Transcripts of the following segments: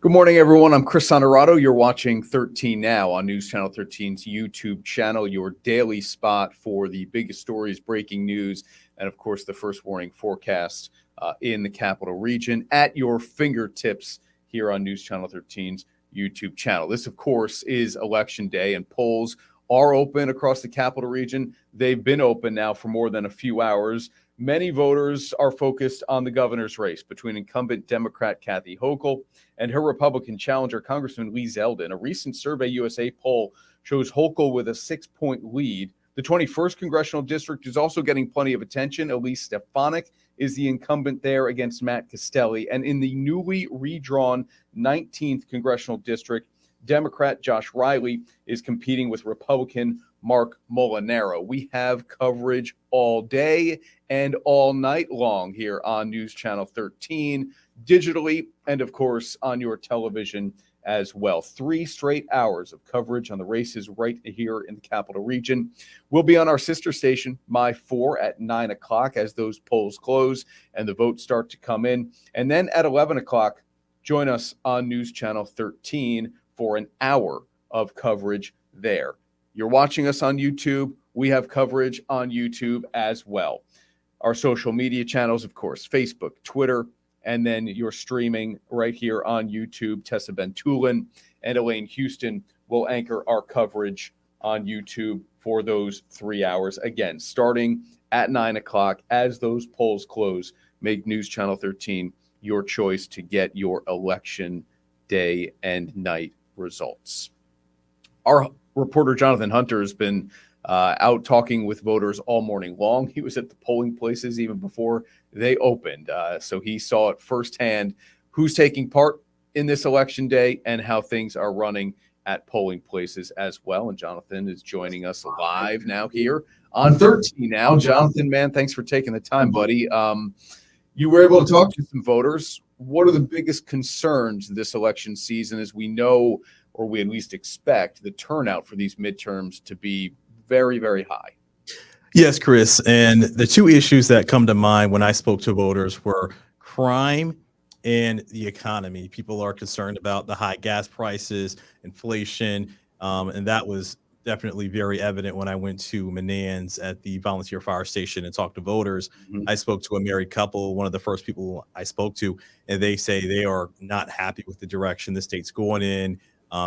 Good morning, everyone. I'm Chris Honorato. You're watching 13 Now on News Channel 13's YouTube channel, your daily spot for the biggest stories, breaking news, and of course, the first warning forecast in the capital region at your fingertips here on News Channel 13's YouTube channel. This, of course, is Election Day, and polls are open across the capital region. They've been open now for more than a few hours. Many voters are focused on the governor's race between incumbent Democrat Kathy Hochul and her Republican challenger, Congressman Lee Zeldin. A recent Survey USA poll shows Hochul with a 6-point lead. The 21st Congressional District is also getting plenty of attention. Elise Stefanik is the incumbent there against Matt Castelli. And in the newly redrawn 19th Congressional District, Democrat Josh Riley is competing with Republican Mark Molinaro. We have coverage all day and all night long here on News Channel 13, digitally, and of course on your television as well. 3 straight hours of coverage on the races right here in the capital region. We'll be on our sister station, My 4, at 9 o'clock as those polls close and the votes start to come in. And then at 11 o'clock, join us on News Channel 13 for an hour of coverage there. You're watching us on YouTube. We have coverage on YouTube as well. Our social media channels, of course, Facebook, Twitter, and then you're streaming right here on YouTube. Tessa Bentulin and Elaine Houston will anchor our coverage on YouTube for those 3 hours. Again, starting at 9 o'clock as those polls close, make News Channel 13 your choice to get your election day and night results. Our reporter Jonathan Hunter has been out talking with voters all morning long. He was at the polling places even before they opened. So he saw it firsthand who's taking part in this election day and how things are running at polling places as well. And Jonathan is joining us live now here on 13 Now. Jonathan, man, thanks for taking the time, buddy. You were able to talk to some voters. What are the biggest concerns this election season, as we know, or we at least expect, the turnout for these midterms to be very, very high? Yes, Chris. And the 2 issues that come to mind when I spoke to voters were crime and the economy. People are concerned about the high gas prices, inflation, and that was definitely very evident when I went to Menands at the volunteer fire station and talked to voters. Mhm. I spoke to a married couple, one of the first people I spoke to, and they say they are not happy with the direction the state's going in.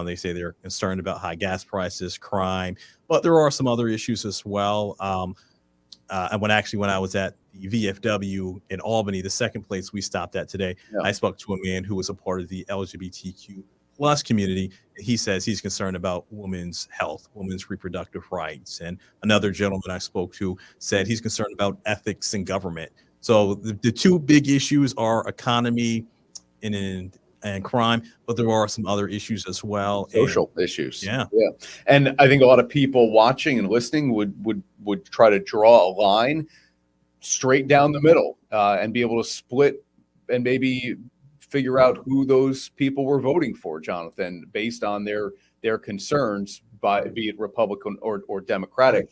They say they're concerned about high gas prices, crime, but there are some other issues as well. And when I was at the VFW in Albany, the second place we stopped at today, Yeah. I spoke to a man who was a part of the LGBTQ plus community. He says he's concerned about women's health, women's reproductive rights. And another gentleman I spoke to said he's concerned about ethics in government. So the 2 big issues are economy and crime, but there are some other issues as well. Social issues. Yeah. And I think a lot of people watching and listening would try to draw a line straight down the middle and be able to split and maybe figure out who those people were voting for, Jonathan, based on their concerns, be it Republican or Democratic.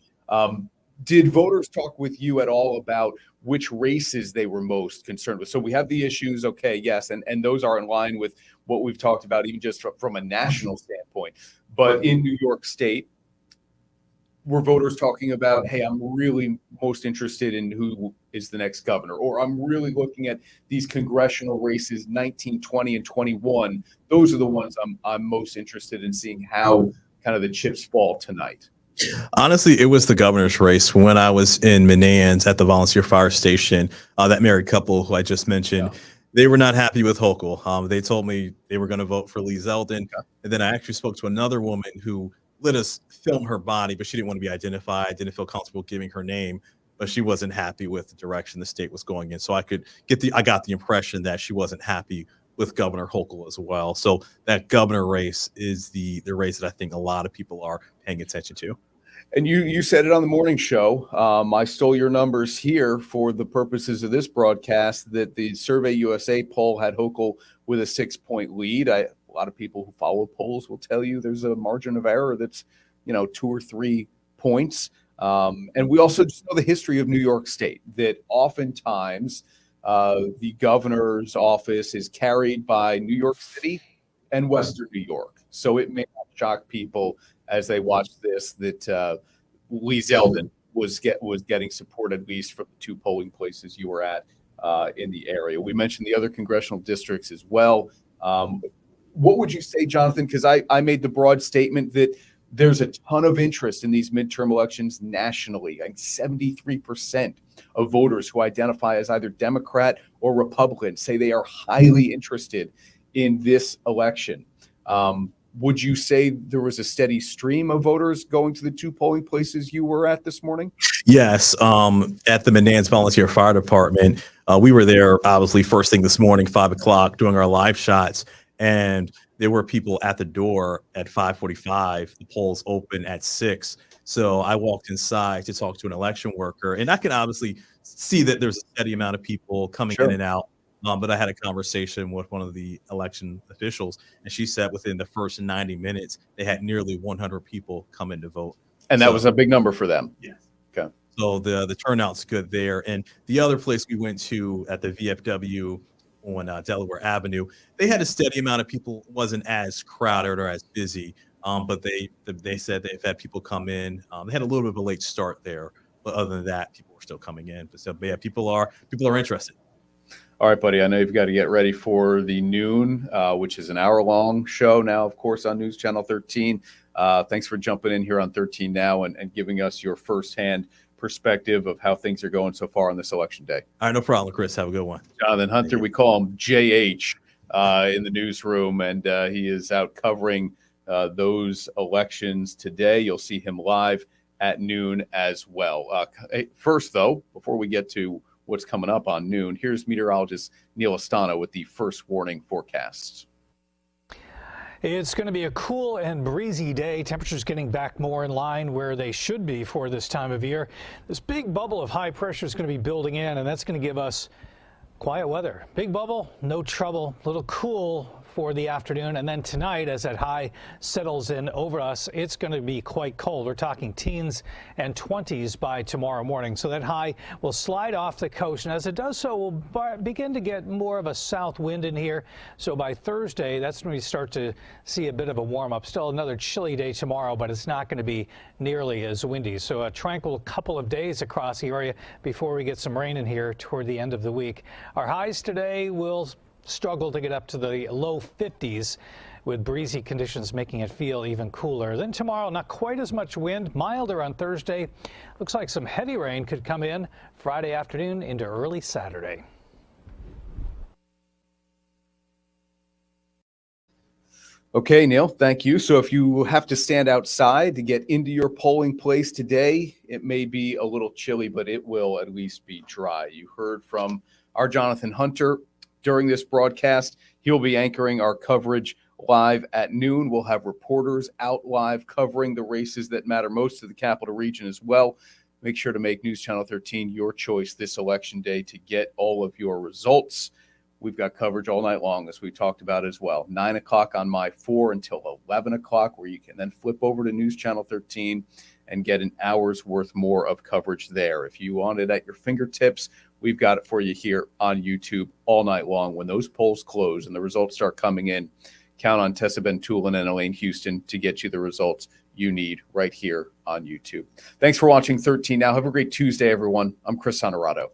Did voters talk with you at all about which races they were most concerned with? So we have the issues, okay, yes, and those are in line with what we've talked about, even just from a national standpoint. But in New York State, were voters talking about, hey, I'm really most interested in who is the next governor, or I'm really looking at these congressional races, 19, 20, and 21. Those are the ones I'm most interested in seeing how kind of the chips fall tonight. Honestly, it was the governor's race. When I was in Menands at the volunteer fire station, that married couple who I just mentioned, they were not happy with Hochul. They told me they were going to vote for Lee Zeldin. And then I actually spoke to another woman who let us film her body, but she didn't want to be identified, didn't feel comfortable giving her name, but she wasn't happy with the direction the state was going in. So I got the impression that she wasn't happy with Governor Hochul as well. So that governor race is the race that I think a lot of people are paying attention to. And you said it on the morning show. I stole your numbers here for the purposes of this broadcast, that the Survey USA poll had Hochul with a 6-point lead. A lot of people who follow polls will tell you there's a margin of error that's, 2 or 3 points. And we also just know the history of New York State, that oftentimes the governor's office is carried by New York City and Western New York. So it may not shock people as they watch this that Lee Zeldin was getting support, at least from the 2 polling places you were at in the area. We mentioned the other congressional districts as well. What would you say, Jonathan? Because I made the broad statement that there's a ton of interest in these midterm elections nationally. Like 73% of voters who identify as either Democrat or Republican say they are highly interested in this election. Would you say there was a steady stream of voters going to the 2 polling places you were at this morning? Yes, at the Menands Volunteer Fire Department, we were there obviously first thing this morning, 5 o'clock, doing our live shots, and there were people at the door at 5:45. The polls open at 6. So I walked inside to talk to an election worker, and I can obviously see that there's a steady amount of people coming in and out. But I had a conversation with one of the election officials, and she said within the first 90 minutes, they had nearly 100 people come in to vote. And that was a big number for them. Yes. Okay. So the turnout's good there. And the other place we went to at the VFW on Delaware Avenue, they had a steady amount of people. Wasn't as crowded or as busy, but they said they've had people come in. They had a little bit of a late start there, but other than that, people were still coming in. But yeah, people are interested. All right, buddy. I know you've got to get ready for the noon, which is an hour-long show now, of course, on News Channel 13. Thanks for jumping in here on 13 Now and giving us your firsthand perspective of how things are going so far on this election day. All right, no problem, Chris. Have a good one. Jonathan Hunter, we call him JH in the newsroom, and he is out covering those elections today. You'll see him live at noon as well. First, though, before we get to what's coming up on noon, here's meteorologist Neil Astano with the first warning forecasts. It's going to be a cool and breezy day. Temperatures getting back more in line where they should be for this time of year. This big bubble of high pressure is going to be building in, and that's going to give us quiet weather. Big bubble, no trouble, a little cool for the afternoon, and then tonight as that high settles in over us, it's going to be quite cold. We're talking teens and 20s by tomorrow morning. So that high will slide off the coast, and as it does so, we'll begin to get more of a south wind in here. So by Thursday, that's when we start to see a bit of a warm up. Still another chilly day tomorrow, but it's not going to be nearly as windy. So a tranquil couple of days across the area before we get some rain in here toward the end of the week. Our highs today will struggle to get up to the low 50s, with breezy conditions making it feel even cooler. Then tomorrow, not quite as much wind, milder on Thursday. Looks like some heavy rain could come in Friday afternoon into early Saturday. Okay, Neil, thank you. So if you have to stand outside to get into your polling place today, it may be a little chilly, but it will at least be dry. You heard from our Jonathan Hunter during this broadcast. He'll be anchoring our coverage live at noon. We'll have reporters out live covering the races that matter most to the Capital Region as well. Make sure to make News Channel 13 your choice this election day to get all of your results. We've got coverage all night long, as we talked about as well. 9 o'clock on My 4 until 11 o'clock, where you can then flip over to News Channel 13 and get an hour's worth more of coverage there. If you want it at your fingertips, we've got it for you here on YouTube all night long. When those polls close and the results start coming in, count on Tessa Bentulin and Elaine Houston to get you the results you need right here on YouTube. Thanks for watching 13 Now. Have a great Tuesday, everyone. I'm Chris Honorato.